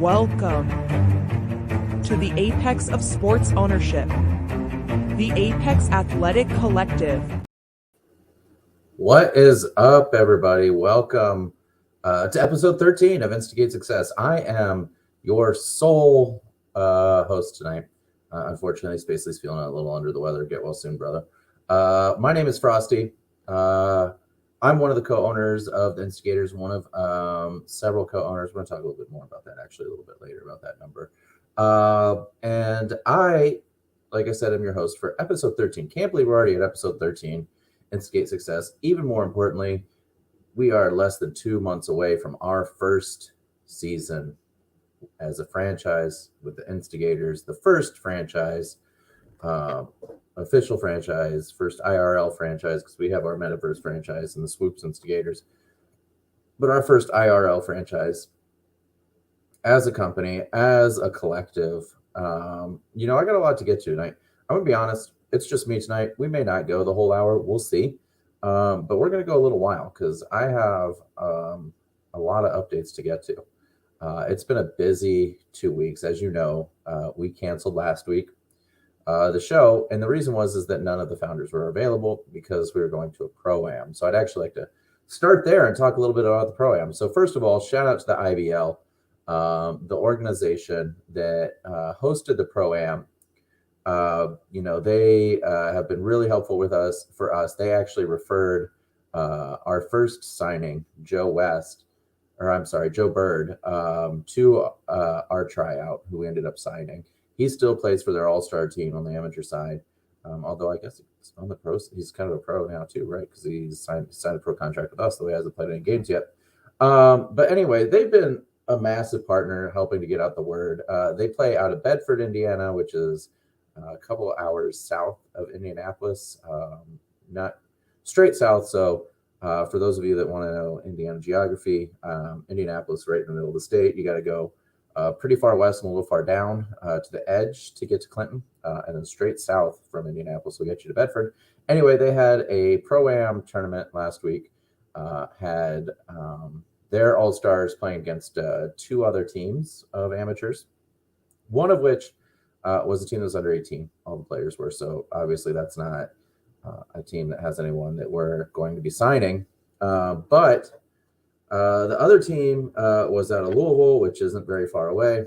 Welcome to the apex of sports ownership, the Apex Athletic Collective. What is up, everybody? Welcome to episode 13 of Instigate Success. I am your sole host tonight. Unfortunately, Spacely's feeling a little under the weather. Get well soon, brother. My name is Frosty. I'm one of the co-owners of the Instigators, one of several co-owners. We're going to talk a little bit more about that, actually, a little bit later about that number. And I, like I said, I'm your host for episode 13. Can't believe we're already at episode 13. Instigate Success. Even more importantly, we are less than 2 months away from our first season as a franchise with the Instigators, the first franchise, official franchise, first IRL franchise, because we have our Metaverse franchise and the Swoops Instigators, but our first IRL franchise as a company, as a collective. I got a lot to get to tonight. I'm going to be honest. It's just me tonight. We may not go the whole hour. We'll see. But we're going to go a little while because I have a lot of updates to get to. It's been a busy 2 weeks. As you know, we canceled last week the show. And the reason is that none of the founders were available because we were going to a Pro-Am. So I'd actually like to start there and talk a little bit about the Pro-Am. So first of all, shout out to the IBL, the organization that hosted the Pro-Am. They have been really helpful for us. They actually referred our first signing, Joe Bird, to our tryout, who we ended up signing. He still plays for their all-star team on the amateur side. Although I guess he's on the pro, he's kind of a pro now too, right? Because he's signed a pro contract with us, though he hasn't played any games yet. But anyway, they've been a massive partner helping to get out the word. They play out of Bedford, Indiana, which is a couple of hours south of Indianapolis, not straight south. So for those of you that want to know Indiana geography, Indianapolis right in the middle of the state. You got to go pretty far west and a little far down to the edge to get to Clinton, and then straight south from Indianapolis will get you to Bedford. Anyway, they had a Pro-Am tournament last week, had their all-stars playing against two other teams of amateurs, one of which was a team that was under 18. All the players were. So obviously that's not a team that has anyone that we're going to be signing. But the other team was out of Louisville, which isn't very far away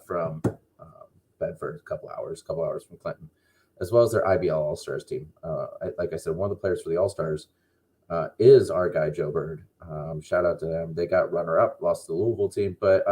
from Bedford, a couple hours from Clinton, as well as their IBL All-Stars team. Like I said, one of the players for the All-Stars is our guy, Joe Bird. Shout out to them. They got runner-up, lost to the Louisville team. But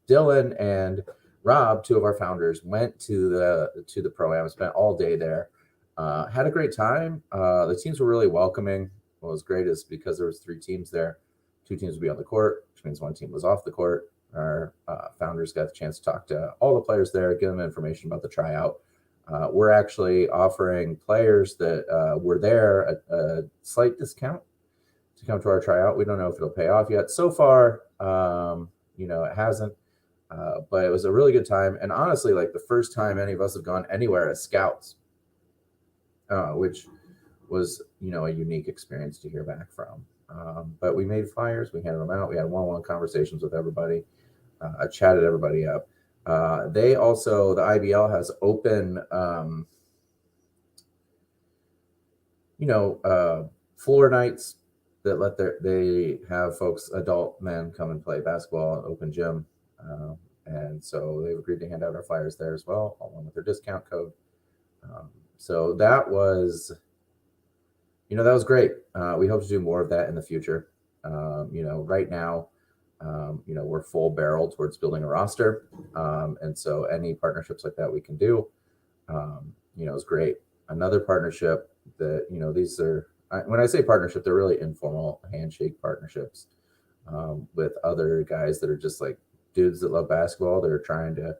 Dylan and Rob, two of our founders, went to the Pro-Am, spent all day there, had a great time. The teams were really welcoming. What was great is because there was 3 teams there, 2 teams would be on the court, which means 1 team was off the court. Our founders got the chance to talk to all the players there, give them information about the tryout. We're actually offering players that were there a slight discount to come to our tryout. We don't know if it'll pay off yet. So far, it hasn't. But it was a really good time. And honestly, like the first time any of us have gone anywhere as scouts, which was, a unique experience to hear back from. But we made flyers. We handed them out. We had one-on-one conversations with everybody. I chatted everybody up. The IBL has open, floor nights that they have folks, adult men, come and play basketball at open gym. And so they've agreed to hand out our flyers there as well, along with their discount code. So that was, that was great. We hope to do more of that in the future. Right now, we're full barrel towards building a roster. And so any partnerships like that we can do, is great. Another partnership that, these are, when I say partnership, they're really informal handshake partnerships with other guys that are just like dudes that love basketball. They're trying to,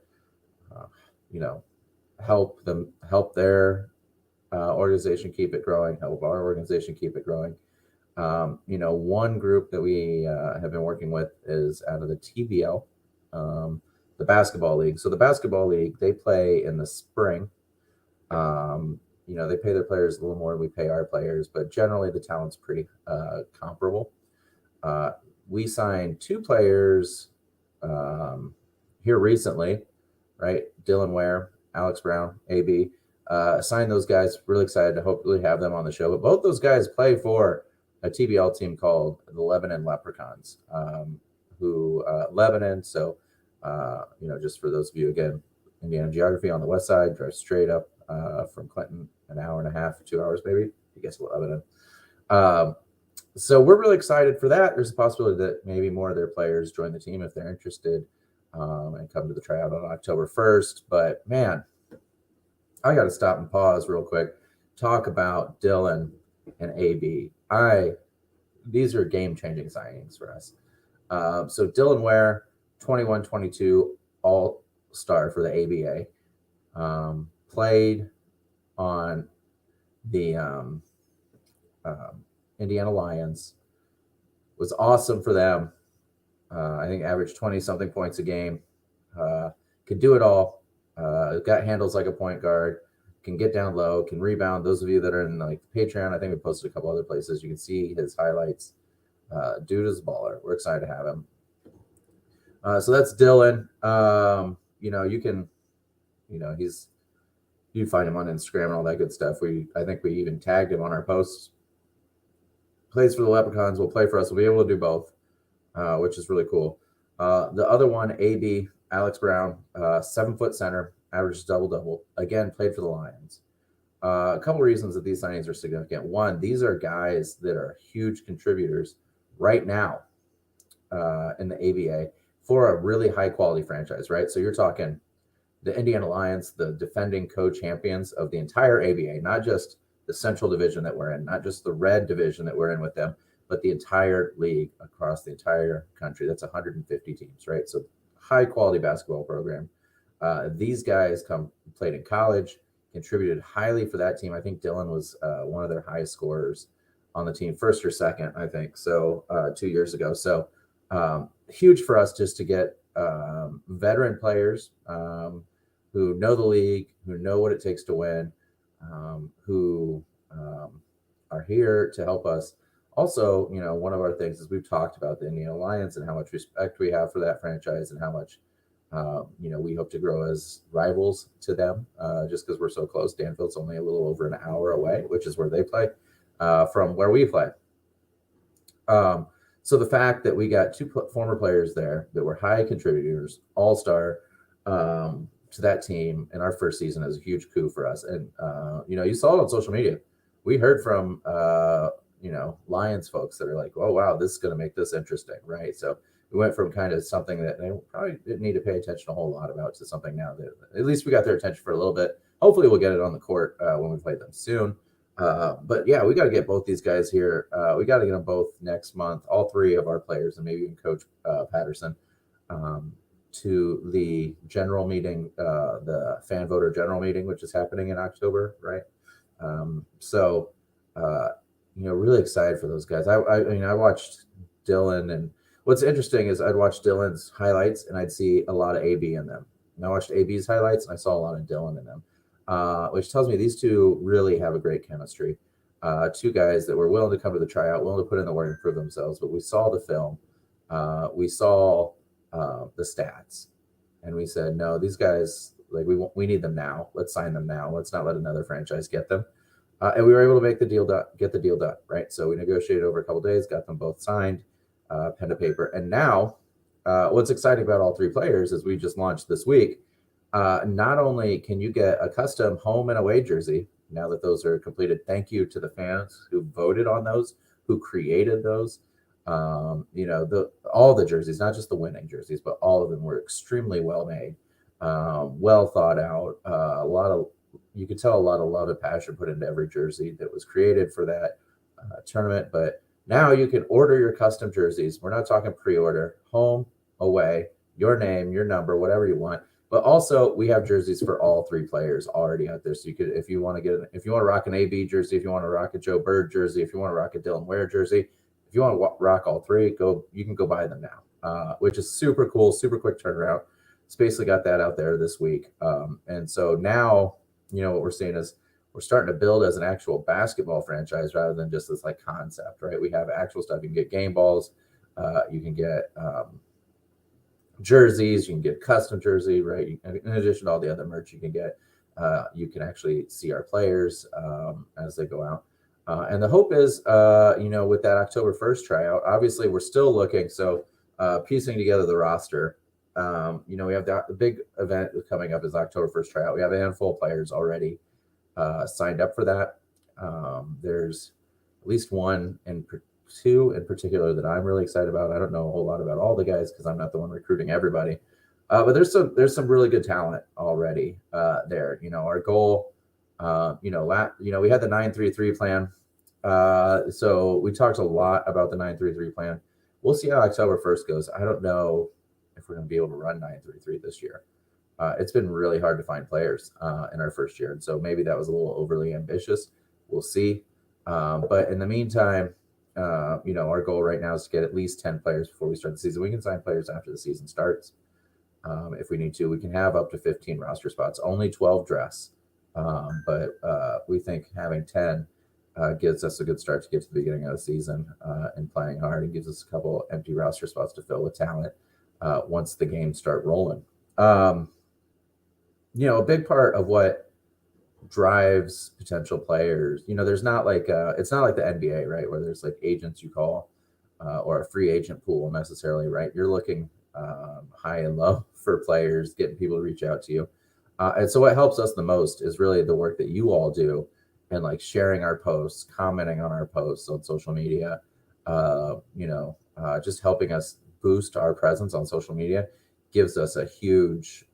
help their organization keep it growing, help our organization keep it growing. One group that we have been working with is out of the TBL, the basketball league. So the basketball league, they play in the spring. They pay their players a little more than we pay our players, but generally the talent's pretty comparable. We signed 2 players here recently, right? Dylan Ware, Alex Brown, AB, signed those guys. Really excited to hopefully have them on the show. But both those guys play for a TBL team called the Lebanon Leprechauns, who Lebanon. So, just for those of you, again, Indiana geography on the west side, drive straight up from Clinton, an hour and a half, 2 hours maybe. I guess Lebanon. So we're really excited for that. There's a possibility that maybe more of their players join the team if they're interested and come to the tryout on October 1st. But man, I got to stop and pause real quick. Talk about Dylan and AB. These are game-changing signings for us. So Dylan Ware, 21-22 all-star for the ABA. Played on the Indiana Lions. Was awesome for them. I think averaged 20-something points a game. Could do it all. Got handles like a point guard. Can get down low. Can rebound. Those of you that are in like Patreon, I think we posted a couple other places. You can see his highlights. Dude is a baller. We're excited to have him. So that's Dylan. You can, you find him on Instagram and all that good stuff. I think we even tagged him on our posts. Plays for the Leprechauns, will play for us. We'll be able to do both, which is really cool. The other one, AB, Alex Brown, 7-foot center, averages double-double. Again, played for the Lions. A couple of reasons that these signings are significant. One, these are guys that are huge contributors right now in the ABA for a really high-quality franchise, right? So you're talking the Indiana Lions, the defending co-champions of the entire ABA, not just the central division that we're in, not just the red division that we're in with them, but the entire league across the entire country. That's 150 teams, right? So high quality basketball program. These guys played in college, contributed highly for that team. I think Dylan was one of their highest scorers on the team, first or second, I think. So 2 years ago. So huge for us just to get veteran players who know the league, who know what it takes to win, who are here to help us. Also, one of our things is we've talked about the Indiana Lions and how much respect we have for that franchise and how much, we hope to grow as rivals to them just because we're so close. Danville's only a little over an hour away, which is where they play, from where we play. So the fact that we got two former players there that were high contributors, all-star, to that team in our first season is a huge coup for us. And, you saw it on social media. We heard from, Lions folks that are like, oh, wow, this is going to make this interesting, right? So we went from kind of something that they probably didn't need to pay attention a whole lot about to something now that at least we got their attention for a little bit. Hopefully we'll get it on the court when we play them soon. But yeah, we got to get both these guys here. We got to get them both next month, all three of our players, and maybe even Coach Patterson, to the general meeting, the fan voter general meeting, which is happening in October, right? Really excited for those guys. I watched Dylan, and what's interesting is I'd watch Dylan's highlights and I'd see a lot of AB in them. And I watched AB's highlights and I saw a lot of Dylan in them, which tells me these two really have a great chemistry. Two guys that were willing to come to the tryout, willing to put in the work and prove themselves. But we saw the film, we saw the stats, and we said, no, these guys, like we need them now. Let's sign them now. Let's not let another franchise get them. And we were able to get the deal done, right? So we negotiated over a couple of days, got them both signed, pen to paper. And now what's exciting about all three players is we just launched this week. Not only can you get a custom home and away jersey now that those are completed, thank you to the fans who voted on those, who created those. All the jerseys, not just the winning jerseys, but all of them were extremely well made, well thought out. You could tell a lot of love and passion put into every jersey that was created for that tournament. But now you can order your custom jerseys. We're not talking pre-order, home, away, your name, your number, whatever you want. But also we have jerseys for all three players already out there. So you could, if you want to rock an AB jersey, if you want to rock a Joe Bird jersey, if you want to rock a Dylan Ware jersey, if you want to rock all three, you can go buy them now, which is super cool, super quick turnaround. It's basically got that out there this week. And so now, what we're seeing is we're starting to build as an actual basketball franchise rather than just this like concept, right? We have actual stuff. You can get game balls. You can get jerseys. You can get custom jersey, right? In addition to all the other merch you can get, you can actually see our players as they go out. And the hope is, with that October 1st tryout, obviously we're still looking. So piecing together the roster, we have the big event coming up is October 1st tryout. We have a handful of players already signed up for that. There's at least two in particular that I'm really excited about. I don't know a whole lot about all the guys because I'm not the one recruiting everybody. But there's some really good talent already there. Our goal, we had the 9-3-3 plan. So we talked a lot about the 9-3-3 plan. We'll see how October 1st goes. I don't know if we're going to be able to run 9-3-3 this year. It's been really hard to find players in our first year. And so maybe that was a little overly ambitious. We'll see. But in the meantime, our goal right now is to get at least 10 players before we start the season. We can sign players after the season starts. If we need to, we can have up to 15 roster spots, only 12 dress. But we think having 10 gives us a good start to get to the beginning of the season and playing hard, and gives us a couple empty roster spots to fill with talent once the games start rolling. A big part of what drives potential players, there's not like it's not like the NBA, right, where there's like agents you call or a free agent pool necessarily, right? You're looking high and low for players, getting people to reach out to you. And so what helps us the most is really the work that you all do and like sharing our posts, commenting on our posts on social media, just helping us boost our presence on social media gives us a huge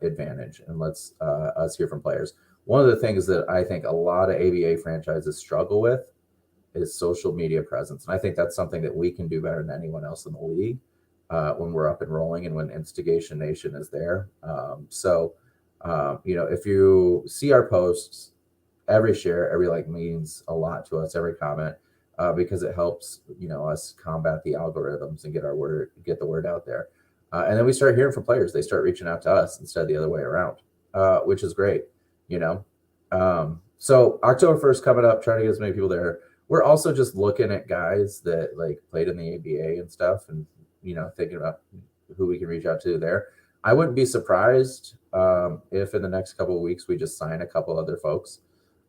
advantage and lets us hear from players. One of the things that I think a lot of ABA franchises struggle with is social media presence. And I think that's something that we can do better than anyone else in the league when we're up and rolling and when Instigation Nation is there. If you see our posts, every share, every like means a lot to us, every comment, because it helps, us combat the algorithms and get the word out there. And then we start hearing from players. They start reaching out to us instead of the other way around, which is great, So October 1st coming up, trying to get as many people there. We're also just looking at guys that like played in the ABA and stuff and, thinking about who we can reach out to there. I wouldn't be surprised if in the next couple of weeks we just sign a couple other folks.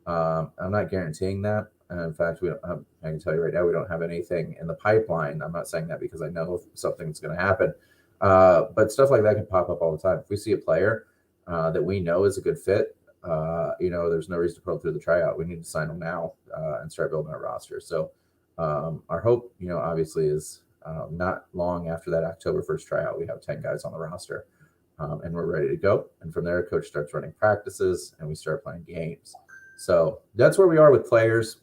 I'm not guaranteeing that. In fact, I can tell you right now, we don't have anything in the pipeline. I'm not saying that because I know something's going to happen. But stuff like that can pop up all the time. If we see a player that we know is a good fit, there's no reason to pull through the tryout. We need to sign them now and start building our roster. So our hope, obviously is not long after that October 1st tryout, we have 10 guys on the roster and we're ready to go. And from there, coach starts running practices and we start playing games. So that's where we are with players.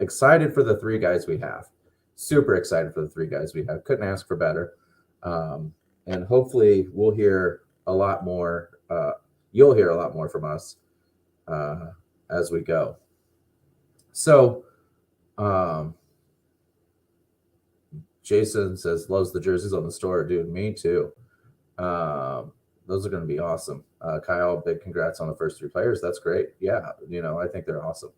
Excited for the 3 guys we have. Super excited for the 3 guys we have. Couldn't ask for better. And hopefully we'll hear a lot more. You'll hear a lot more from us as we go. So Jason says, loves the jerseys on the store. Dude, me too. Those are going to be awesome. Kyle, big congrats on the first 3 players. That's great. Yeah, I think they're awesome.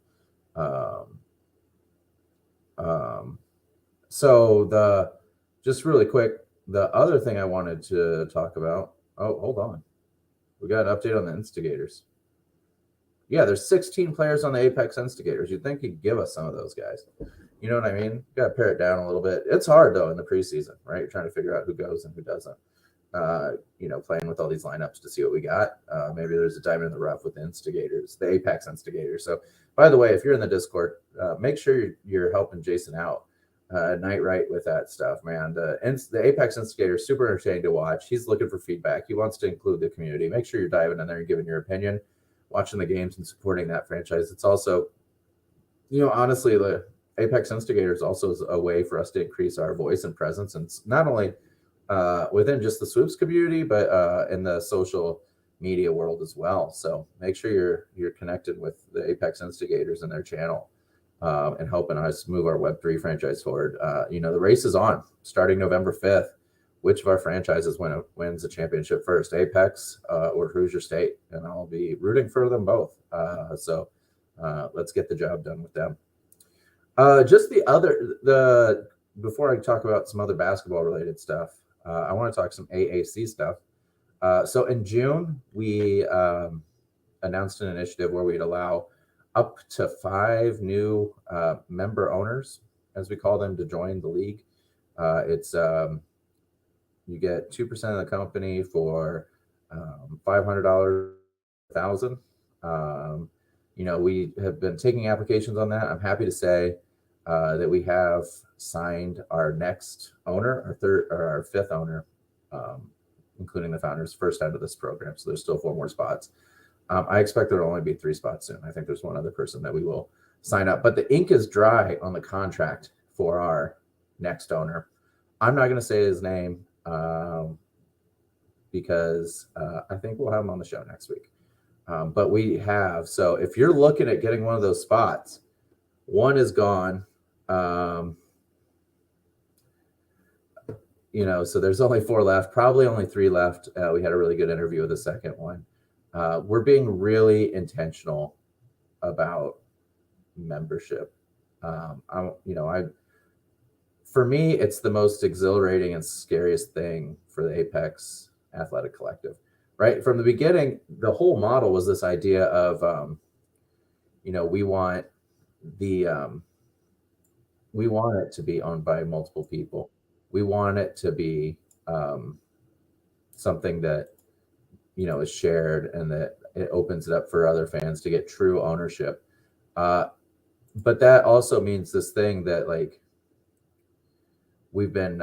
Just really quick, the other thing I wanted to talk about. Oh, hold on. We got an update on the Instigators. Yeah, there's 16 players on the Apex Instigators. You'd think he'd give us some of those guys. You know what I mean? Got to pare it down a little bit. It's hard, though, in the preseason, right? You're trying to figure out who goes and who doesn't. Playing with all these lineups to see what we got. Maybe there's a diamond in the rough with the Instigators, the Apex Instigators. So, by the way, if you're in the Discord, make sure you're helping Jason out night right with that stuff, man. The Apex Instigator is super entertaining to watch. He's looking for feedback. He wants to include the community. Make sure you're diving in there and giving your opinion, watching the games and supporting that franchise. It's also, honestly, the Apex Instigators also is a way for us to increase our voice and presence, and not only within just the swoops community, but in the social media world as well. So make sure you're connected with the Apex Instigators and their channel and helping us move our Web3 franchise forward. The race is on starting November 5th. Which of our franchises wins the championship first, Apex or Hoosier State? And I'll be rooting for them both. So let's get the job done with them. Before I talk about some other basketball related stuff, I want to talk some AAC stuff. So in June, we announced an initiative where we'd allow up to 5 new member owners, as we call them, to join the league. It's you get 2% of the company for $500, 1,000. We have been taking applications on that. I'm happy to say that we have signed our next owner, our fifth owner, including the founders, first out of this program. So there's still 4 more spots. I expect there will only be 3 spots soon. I think there's one other person that we will sign up, but the ink is dry on the contract for our next owner. I'm not going to say his name because I think we'll have him on the show next week. But we have, so if you're looking at getting one of those spots, one is gone. So there's only 4 left, probably only 3 left. We had a really good interview with the second one. We're being really intentional about membership. For me, it's the most exhilarating and scariest thing for the Apex Athletic Collective, right? From the beginning, the whole model was this idea of, we want it to be owned by multiple people. We want it to be something that, is shared, and that it opens it up for other fans to get true ownership. But that also means this thing that we've been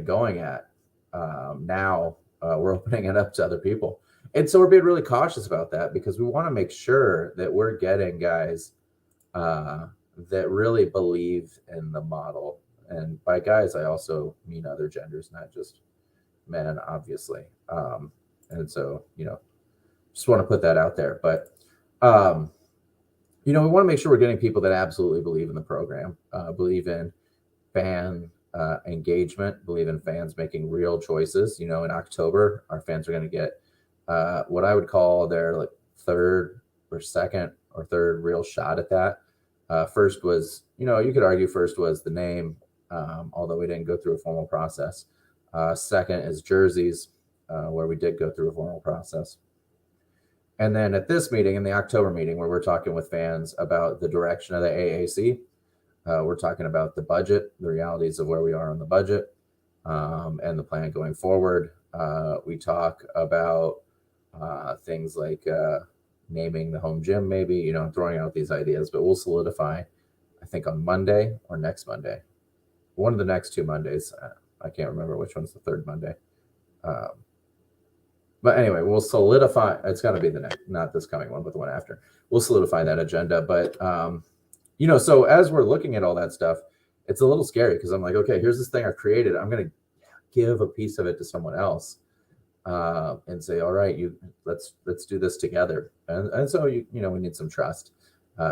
going at. Now we're opening it up to other people. And so we're being really cautious about that because we want to make sure that we're getting guys that really believe in the model. And by guys, I also mean other genders, not just men, obviously. And so, just want to put that out there. But, we want to make sure we're getting people that absolutely believe in the program, believe in fan engagement, believe in fans making real choices. In October, our fans are going to get what I would call their third or second or third real shot at that. First was, you could argue first was the name, although we didn't go through a formal process. Second is jerseys, where we did go through a formal process. And then at this meeting, in the October meeting, where we're talking with fans about the direction of the AAC, we're talking about the budget, the realities of where we are on the budget, and the plan going forward. We talk about things like naming the home gym, maybe, throwing out these ideas, but we'll solidify, I think, on Monday or next Monday. One of the next 2 Mondays. I can't remember which one's the third Monday. But anyway, we'll solidify. It's got to be the next, not this coming one, but the one after. We'll solidify that agenda. But, so as we're looking at all that stuff, it's a little scary because I'm like, okay, here's this thing I've created. I'm going to give a piece of it to someone else and say, all right, let's do this together. And so, we need some trust.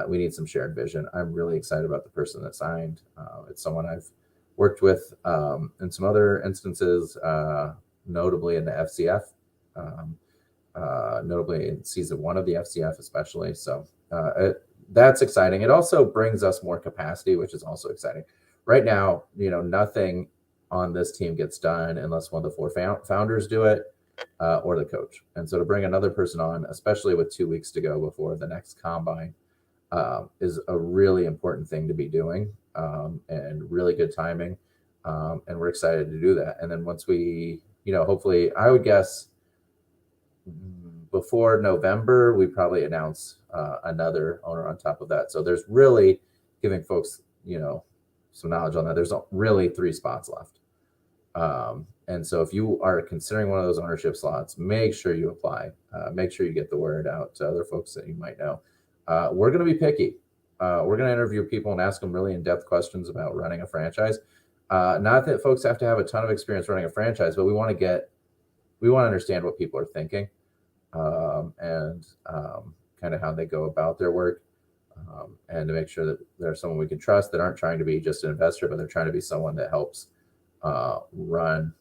We need some shared vision. I'm really excited about the person that signed. It's someone I've worked with in some other instances, notably in the FCF, notably in season 1 of the FCF, especially. So that's exciting. It also brings us more capacity, which is also exciting. Right now, nothing on this team gets done unless one of the 4 founders do it or the coach. And so to bring another person on, especially with 2 weeks to go before the next combine, is a really important thing to be doing, and really good timing. And we're excited to do that. And then once we, hopefully, I would guess before November, we probably announce another owner on top of that. So there's really giving folks, some knowledge on that. There's really 3 spots left. And so if you are considering one of those ownership slots, make sure you apply. Make sure you get the word out to other folks that you might know. We're going to be picky. We're going to interview people and ask them really in-depth questions about running a franchise. Not that folks have to have a ton of experience running a franchise, but we want to understand what people are thinking, and kind of how they go about their work, and to make sure that they're someone we can trust, that aren't trying to be just an investor, but they're trying to be someone that helps run,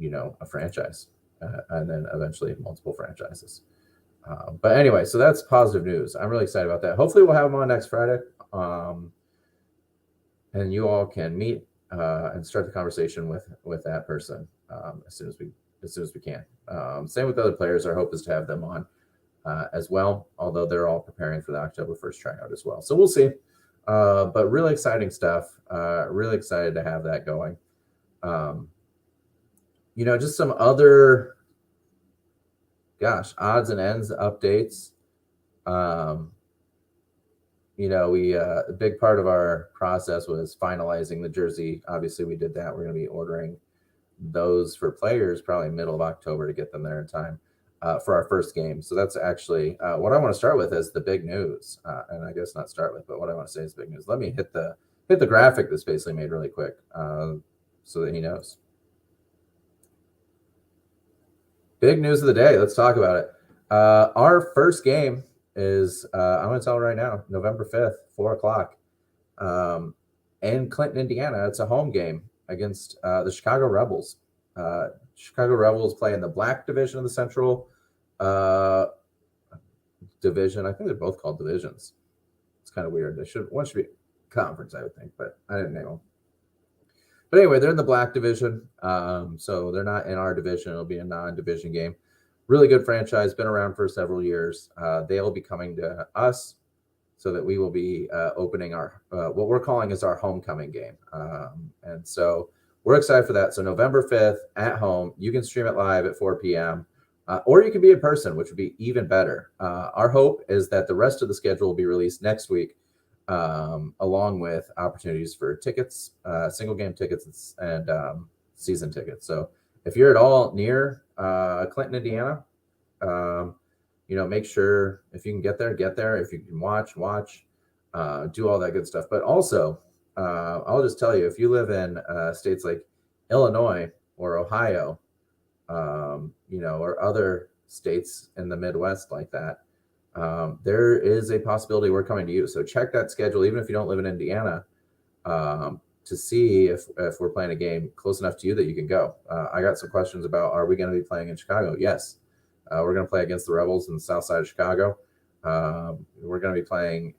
a franchise, and then eventually multiple franchises. But anyway, so that's positive news. I'm really excited about that. Hopefully we'll have them on next Friday, and you all can meet and start the conversation with that person. as soon as we can. Same with other players. Our hope is to have them on as well, although they're all preparing for the October 1st tryout as well. So we'll see. But really exciting stuff. Really excited to have that going. Just some other, odds and ends updates. A big part of our process was finalizing the jersey. Obviously, we did that. We're going to be ordering those for players probably middle of October to get them there in time for our first game. So that's actually what I want to start with is the big news. And I guess not start with, but what I want to say is big news. Let me hit the graphic that's basically made really quick so that he knows. Big news of the day. Let's talk about it. Our first game is, I'm going to tell you right now, November 5th, 4:00 in Clinton, Indiana. It's a home game against the Chicago Rebels. Chicago Rebels play in the Black Division of the Central Division. I think they're both called divisions. It's kind of weird. One should be conference, I would think, but I didn't name them. But anyway, they're in the Black Division, so they're not in our division. It'll be a non-division game. Really good franchise, been around for several years. They'll be coming to us so that we will be opening our what we're calling is our homecoming game. And so we're excited for that. So November 5th at home, you can stream it live at 4 p.m. Or you can be in person, which would be even better. Our hope is that the rest of the schedule will be released next week, along with opportunities for tickets, single game tickets, and season tickets. So if you're at all near Clinton, Indiana, make sure if you can get there. If you can watch, do all that good stuff. But also, I'll just tell you, if you live in states like Illinois or Ohio, or other states in the Midwest like that, there is a possibility we're coming to you. So check that schedule, even if you don't live in Indiana, to see if we're playing a game close enough to you that you can go. I got some questions about, are we going to be playing in Chicago? Yes. We're going to play against the Rebels in the south side of Chicago. We're going to be playing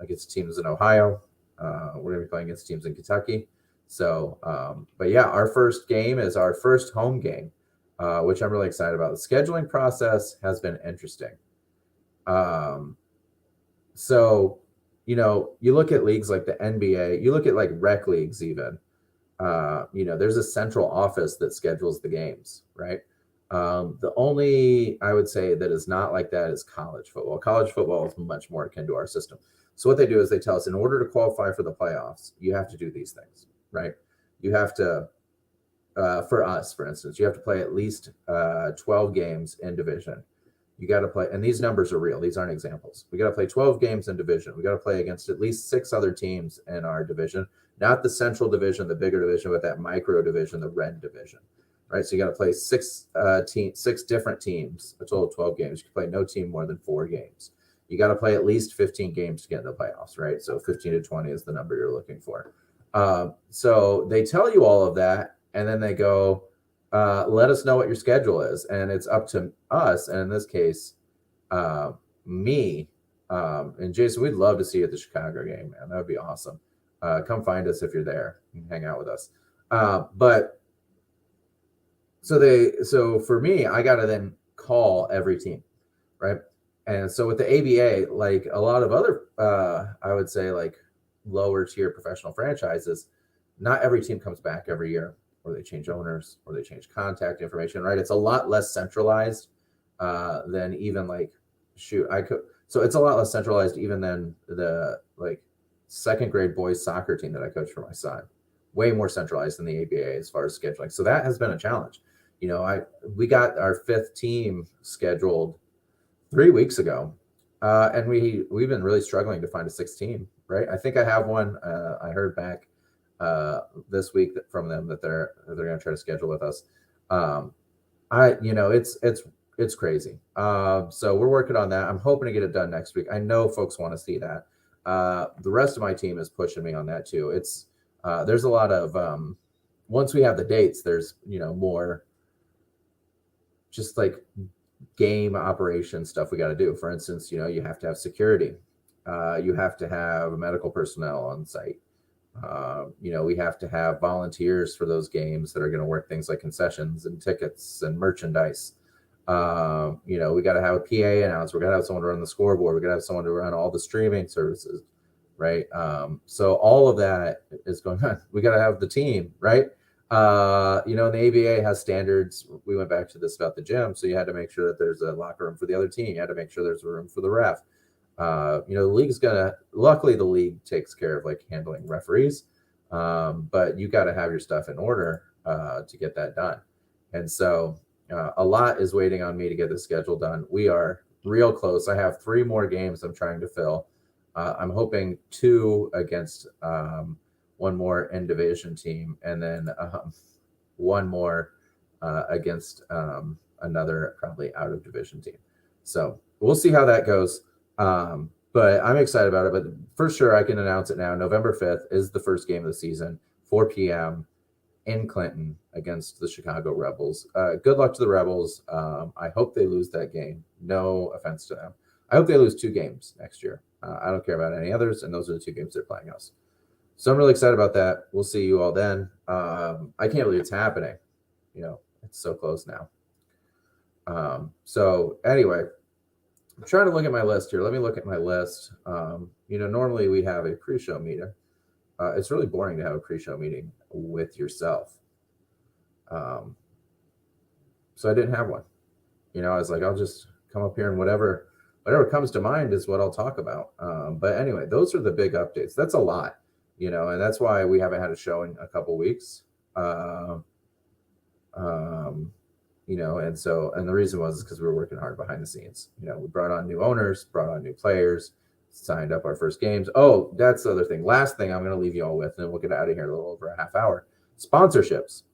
against teams in Ohio. We're going to be playing against teams in Kentucky. So, but yeah, our first game is our first home game, which I'm really excited about. The scheduling process has been interesting. So, you look at leagues like the NBA, you look at like rec leagues even, there's a central office that schedules the games, right? The only, I would say, that is not like that is college football. College football is much more akin to our system. So what they do is they tell us, in order to qualify for the playoffs, you have to do these things, right? You have to, for us, for instance, you have to play at least 12 games in division. You got to play, and these numbers are real. These aren't examples. We got to play 12 games in division. We got to play against at least 6 other teams in our division, not the central division, the bigger division, but that micro division, the red division, right? So you got to play 6 different teams, a total of 12 games. You can play no team more than 4 games. You got to play at least 15 games to get in the playoffs, right? So 15 to 20 is the number you're looking for. So they tell you all of that, and then they go, let us know what your schedule is. And it's up to us, and in this case, me, and Jason, we'd love to see you at the Chicago game, man. That would be awesome. Come find us if you're there. You can hang out with us. But so for me, I got to then call every team, right? And so with the ABA, like a lot of other, I would say like lower tier professional franchises, not every team comes back every year, or they change owners, or they change contact information, right? It's a lot less centralized than even like, so it's a lot less centralized even than the like second grade boys soccer team that I coach for my son. Way more centralized than the ABA as far as scheduling. So that has been a challenge. We got our 5th team scheduled 3 weeks ago, and we've been really struggling to find a 6th team, right? I think I have one. I heard back this week from them that they're going to try to schedule with us. It's crazy. So we're working on that. I'm hoping to get it done next week. I know folks want to see that. The rest of my team is pushing me on that too. There's a lot of once we have the dates, there's more just like game operation stuff we got to do. For instance, you have to have security. You have to have medical personnel on site. We have to have volunteers for those games that are going to work things like concessions and tickets and merchandise. We got to have a PA announcer. We got to have someone to run the scoreboard. We got to have someone to run all the streaming services, right? So all of that is going on. We got to have the team, right? And the ABA has standards. We went back to this about the gym. So you had to make sure that there's a locker room for the other team. You had to make sure there's a room for the ref. The league's luckily the league takes care of like handling referees. But you got to have your stuff in order to get that done. And so a lot is waiting on me to get the schedule done. We are real close. I have 3 more games I'm trying to fill. I'm hoping 2 against one more in division team, and then 1 more against another probably out of division team. So we'll see how that goes. But I'm excited about it. But for sure, I can announce it now. November 5th is the first game of the season, 4 p.m. in Clinton against the Chicago Rebels. Good luck to the Rebels. I hope they lose that game. No offense to them. I hope they lose 2 games next year. I don't care about any others, and those are the 2 games they're playing us. So I'm really excited about that. We'll see you all then. I can't believe it's happening. It's so close now. So anyway, I'm trying to look at my list here. Let me look at my list. Normally we have a pre-show meeting. It's really boring to have a pre-show meeting with yourself. So I didn't have one. I was like, I'll just come up here and whatever comes to mind is what I'll talk about. But anyway, those are the big updates. That's a lot, and that's why we haven't had a show in a couple weeks. And the reason was because we were working hard behind the scenes. We brought on new owners, brought on new players, signed up our first games. Oh, that's the other thing. Last thing I'm going to leave you all with, and we'll get out of here in a little over a half hour. Sponsorships.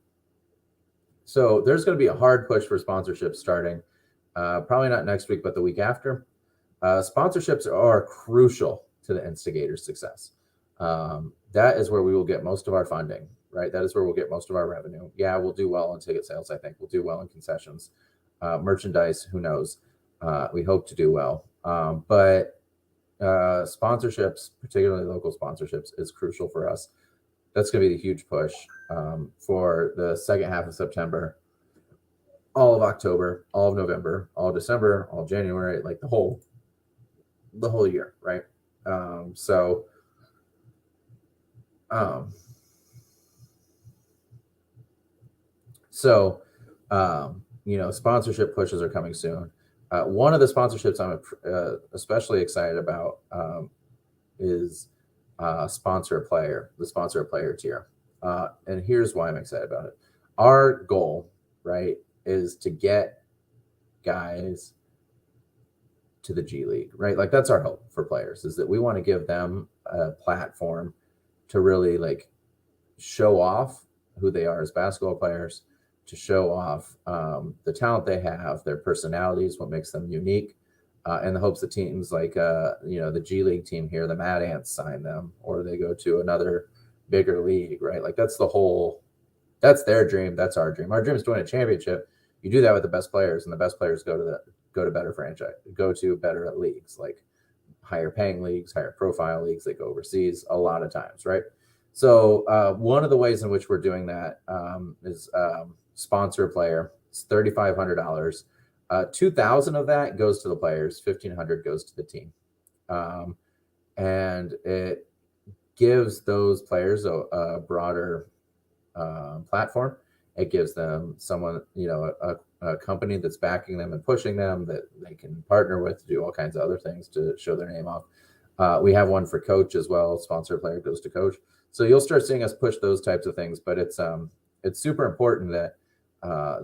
So there's going to be a hard push for sponsorships starting probably not next week, but the week after. Sponsorships are crucial to the Instigators' success. That is where we will get most of our funding, right? That is where we'll get most of our revenue. Yeah, we'll do well in ticket sales, I think. We'll do well in concessions. Merchandise, who knows? We hope to do well. But sponsorships, particularly local sponsorships, is crucial for us. That's going to be the huge push for the second half of September, all of October, all of November, all of December, all of January, like the whole year, right? Sponsorship pushes are coming soon. One of the sponsorships I'm especially excited about is the sponsor a player tier. And here's why I'm excited about it. Our goal, right, is to get guys to the G League, right? Like that's our hope for players, is that we want to give them a platform to really like show off who they are as basketball players, to show off the talent they have, their personalities, what makes them unique, in the hopes that teams like the G League team here, the Mad Ants, sign them, or they go to another bigger league, right? Like that's their dream. That's our dream. Our dream is to win a championship. You do that with the best players, and the best players go to better franchise, go to better leagues, like higher paying leagues, higher profile leagues. They go overseas a lot of times, right? So one of the ways in which we're doing that is sponsor a player. It's $3,500. $2,000 of that goes to the players. $1,500 goes to the team, and it gives those players a broader platform. It gives them someone, a company that's backing them and pushing them that they can partner with to do all kinds of other things to show their name off. We have one for coach as well. Sponsor player goes to coach. So you'll start seeing us push those types of things, but it's super important that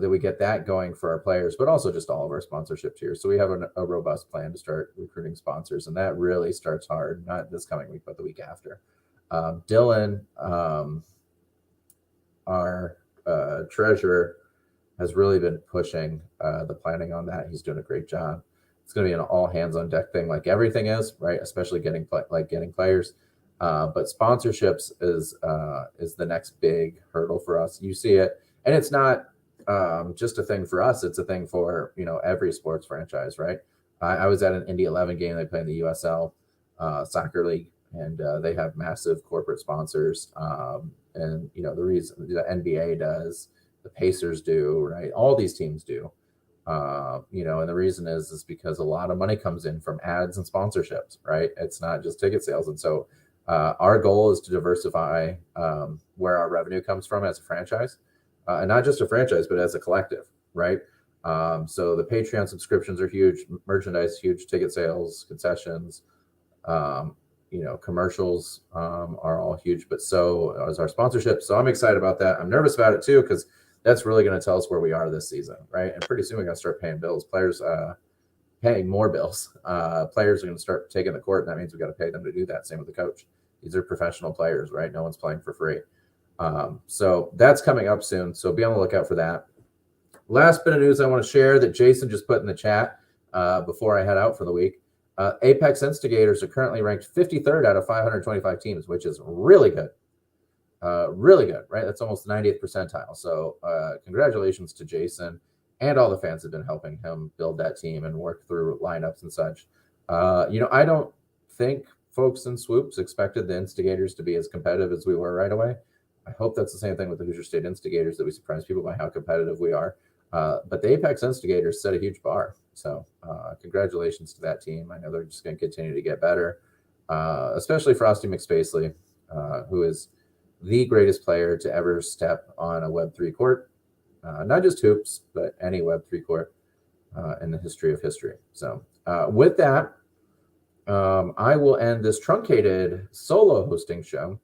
we get that going for our players, but also just all of our sponsorship tiers. So we have a robust plan to start recruiting sponsors, and that really starts hard, not this coming week, but the week after. Dylan, our treasurer, has really been pushing the planning on that. He's doing a great job. It's going to be an all hands on deck thing, like everything is, right? Especially getting players. But sponsorships is the next big hurdle for us. You see it, and it's not just a thing for us. It's a thing for every sports franchise, right? I was at an Indy 11 game they play in the USL soccer league and they have massive corporate sponsors. And the reason the NBA does, the Pacers do, right? All these teams do. And the reason is because a lot of money comes in from ads and sponsorships, right? It's not just ticket sales. And so our goal is to diversify where our revenue comes from as a franchise, and not just a franchise, but as a collective, right? So the Patreon subscriptions are huge, merchandise huge, ticket sales, concessions, commercials are all huge, but so is our sponsorship. So I'm excited about that. I'm nervous about it too, because that's really going to tell us where we are this season, right? And pretty soon we're going to start paying bills. Players paying more bills. Players are going to start taking the court, and that means we got to pay them to do that. Same with the coach. These are professional players, right? No one's playing for free. So that's coming up soon. So be on the lookout for that. Last bit of news I want to share that Jason just put in the chat before I head out for the week. Apex Instigators are currently ranked 53rd out of 525 teams, which is really good. Really good, right? That's almost 90th percentile. So congratulations to Jason, and all the fans have been helping him build that team and work through lineups and such. I don't think folks in Swoops expected the Instigators to be as competitive as we were right away. I hope that's the same thing with the Hoosier State Instigators, that we surprise people by how competitive we are. But the Apex Instigators set a huge bar. So congratulations to that team. I know they're just going to continue to get better, especially Frosty McSpacely, who is the greatest player to ever step on a Web3 court. Not just hoops, but any Web3 court in the history of history. So with that, I will end this truncated solo hosting show.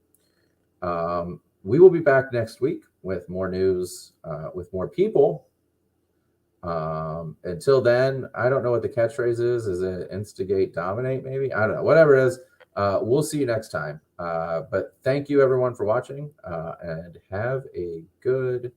We will be back next week with more news, with more people. Until then, I don't know what the catchphrase is. Is it instigate, dominate, maybe? I don't know. Whatever it is, we'll see you next time. But thank you, everyone, for watching, and have a good